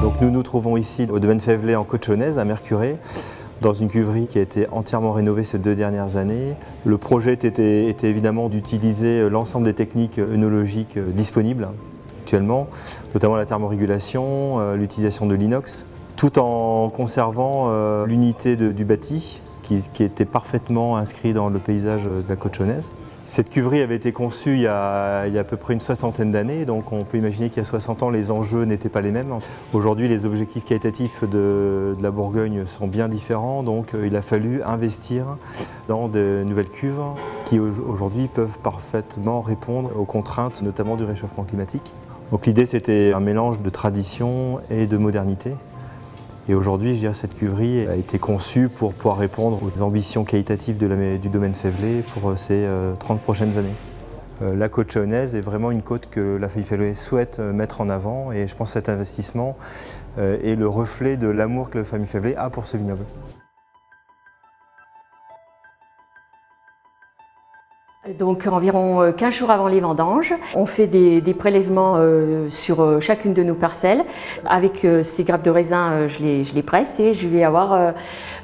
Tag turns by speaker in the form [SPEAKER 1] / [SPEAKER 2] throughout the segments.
[SPEAKER 1] Donc nous nous trouvons ici au domaine Févelay en Côte-Chaunaise, à Mercurey, dans une cuverie qui a été entièrement rénovée ces 2 dernières années. Le projet était évidemment d'utiliser l'ensemble des techniques œnologiques disponibles actuellement, notamment la thermorégulation, l'utilisation de l'inox, tout en conservant l'unité du bâti qui était parfaitement inscrit dans le paysage de la Côte-Chaunaise. Cette cuverie avait été conçue il y a à peu près une 60aine d'années, donc on peut imaginer qu'il y a 60 ans, les enjeux n'étaient pas les mêmes. Aujourd'hui, les objectifs qualitatifs de la Bourgogne sont bien différents, donc il a fallu investir dans de nouvelles cuves qui aujourd'hui peuvent parfaitement répondre aux contraintes, notamment du réchauffement climatique. Donc l'idée, c'était un mélange de tradition et de modernité. Et aujourd'hui, je dirais que cette cuverie a été conçue pour pouvoir répondre aux ambitions qualitatives du domaine Févelay pour ces 30 prochaines années. La Côte-Chaunaise est vraiment une côte que la famille Févelay souhaite mettre en avant et je pense que cet investissement est le reflet de l'amour que la famille Févelay a pour ce vignoble.
[SPEAKER 2] Donc environ 15 jours avant les vendanges, on fait des prélèvements sur chacune de nos parcelles. Avec ces grappes de raisin, je les presse et je vais avoir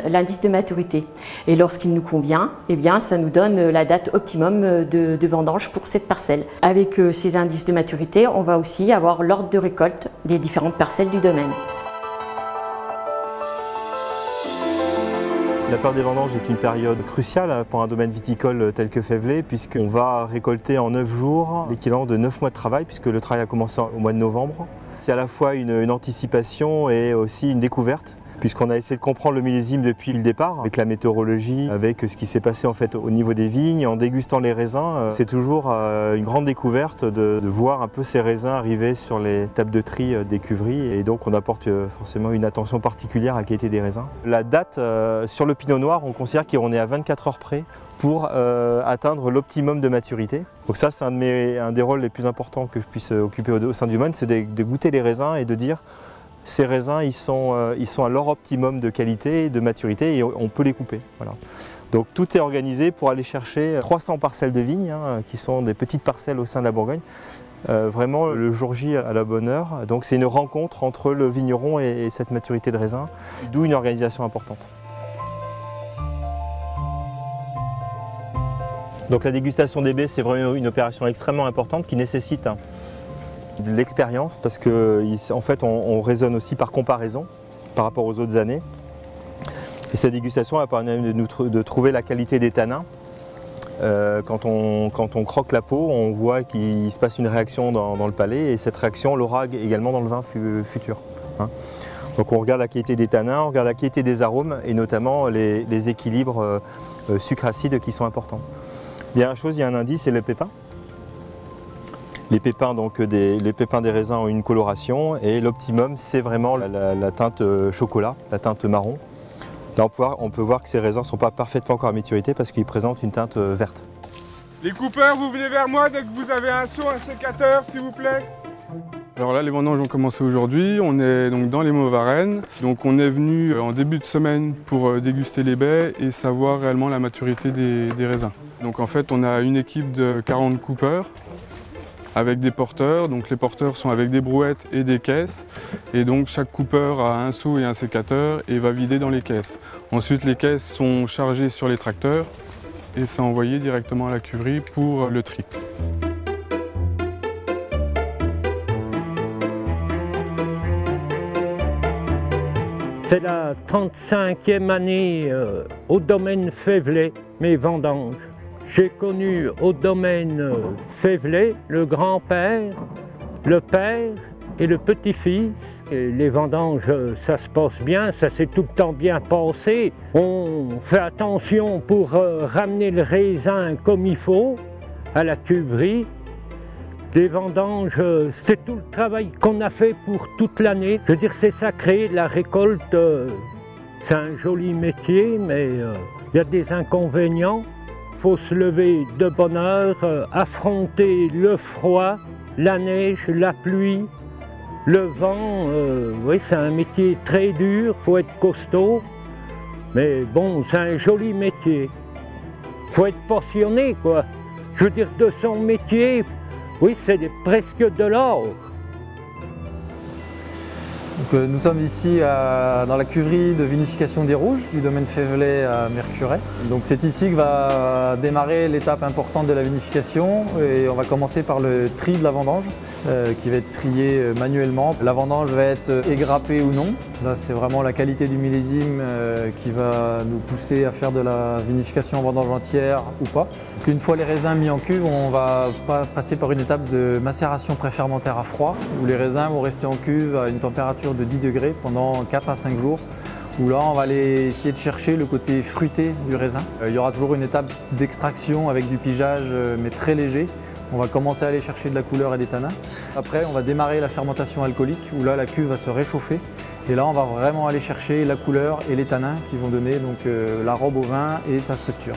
[SPEAKER 2] l'indice de maturité. Et lorsqu'il nous convient, eh bien, ça nous donne la date optimum de vendange pour cette parcelle. Avec ces indices de maturité, on va aussi avoir l'ordre de récolte des différentes parcelles du domaine.
[SPEAKER 1] La période des vendanges est une période cruciale pour un domaine viticole tel que Févelay, puisqu'on va récolter en 9 jours l'équivalent de 9 mois de travail, puisque le travail a commencé au mois de novembre. C'est à la fois une anticipation et aussi une découverte, puisqu'on a essayé de comprendre le millésime depuis le départ, avec la météorologie, avec ce qui s'est passé en fait au niveau des vignes, en dégustant les raisins. C'est toujours une grande découverte de voir un peu ces raisins arriver sur les tables de tri des cuveries, et donc on apporte forcément une attention particulière à la qualité des raisins. La date sur le pinot noir, on considère qu'on est à 24 heures près pour atteindre l'optimum de maturité. Donc ça, c'est un des rôles les plus importants que je puisse occuper au sein du domaine, c'est de goûter les raisins et de dire ces raisins, ils sont à leur optimum de qualité et de maturité et on peut les couper. Voilà. Donc tout est organisé pour aller chercher 300 parcelles de vignes, qui sont des petites parcelles au sein de la Bourgogne, vraiment le jour J à la bonne heure. Donc c'est une rencontre entre le vigneron et cette maturité de raisin, d'où une organisation importante. Donc la dégustation des baies, c'est vraiment une opération extrêmement importante qui nécessite de l'expérience, parce qu'en fait on raisonne aussi par comparaison par rapport aux autres années. Et cette dégustation a permis de trouver la qualité des tanins. Quand on croque la peau, on voit qu'il se passe une réaction dans le palais, et cette réaction, on l'aura également dans le vin futur. Donc on regarde la qualité des tanins, on regarde la qualité des arômes, et notamment les équilibres sucre-acide qui sont importants. Il y a un indice, c'est le pépin. Les pépins, les pépins des raisins ont une coloration, et l'optimum, c'est vraiment la teinte chocolat, la teinte marron. Là, on peut voir que ces raisins ne sont pas parfaitement encore à maturité parce qu'ils présentent une teinte verte.
[SPEAKER 3] Les coupeurs, vous venez vers moi dès que vous avez un seau, un sécateur, s'il vous plaît. Alors là, les vendanges ont commencé aujourd'hui. On est donc dans les Mauves-Varennes. Donc on est venu en début de semaine pour déguster les baies et savoir réellement la maturité des raisins. Donc en fait, on a une équipe de 40 coupeurs avec des porteurs. Donc les porteurs sont avec des brouettes et des caisses. Et donc chaque coupeur a un seau et un sécateur et va vider dans les caisses. Ensuite, les caisses sont chargées sur les tracteurs et c'est envoyé directement à la cuverie pour le tri.
[SPEAKER 4] C'est la 35e année au domaine Févelay, mes vendanges. J'ai connu au domaine Févelay le grand-père, le père et le petit-fils. Les vendanges, ça se passe bien, ça s'est tout le temps bien passé. On fait attention pour ramener le raisin comme il faut à la cuverie. Les vendanges, c'est tout le travail qu'on a fait pour toute l'année. Je veux dire, c'est sacré, la récolte, c'est un joli métier, mais il y a des inconvénients. Il faut se lever de bonne heure, affronter le froid, la neige, la pluie, le vent. Oui, c'est un métier très dur, il faut être costaud. Mais bon, c'est un joli métier. Il faut être passionné, quoi. Je veux dire, de son métier. Oui, c'est presque de l'or.
[SPEAKER 5] Nous sommes ici dans la cuverie de vinification des rouges du domaine Févelet à Mercurey. C'est ici que va démarrer l'étape importante de la vinification et on va commencer par le tri de la vendange qui va être trié manuellement. La vendange va être égrappée ou non. Là, c'est vraiment la qualité du millésime qui va nous pousser à faire de la vinification en vendange entière ou pas. Une fois les raisins mis en cuve, on va passer par une étape de macération préfermentaire à froid où les raisins vont rester en cuve à une température de 10 degrés pendant 4 à 5 jours. Où là, on va aller essayer de chercher le côté fruité du raisin. Il y aura toujours une étape d'extraction avec du pigeage, mais très léger. On va commencer à aller chercher de la couleur et des tanins. Après, on va démarrer la fermentation alcoolique où là, la cuve va se réchauffer. Et là, on va vraiment aller chercher la couleur et les tanins qui vont donner l'arôme au vin et sa structure.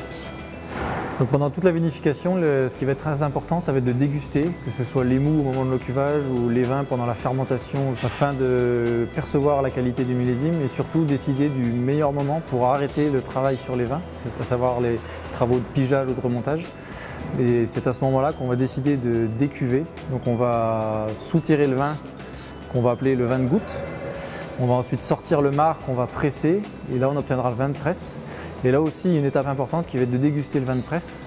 [SPEAKER 5] Pendant toute la vinification, ce qui va être très important, ça va être de déguster, que ce soit les mous au moment de l'encuvage ou les vins pendant la fermentation, afin de percevoir la qualité du millésime et surtout décider du meilleur moment pour arrêter le travail sur les vins, à savoir les travaux de pigeage ou de remontage. Et c'est à ce moment-là qu'on va décider de décuver. Donc on va soutirer le vin qu'on va appeler le vin de goutte. On va ensuite sortir le marc qu'on va presser et là on obtiendra le vin de presse. Et là aussi une étape importante qui va être de déguster le vin de presse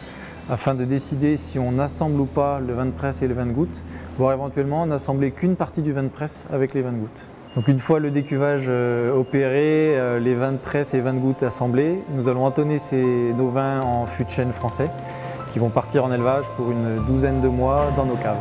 [SPEAKER 5] afin de décider si on assemble ou pas le vin de presse et le vin de goutte, voire éventuellement n'assembler qu'une partie du vin de presse avec les vins de goutte. Donc une fois le décuvage opéré, les vins de presse et vins de goutte assemblés, nous allons entonner nos vins en fût de chêne français qui vont partir en élevage pour une douzaine de mois dans nos caves.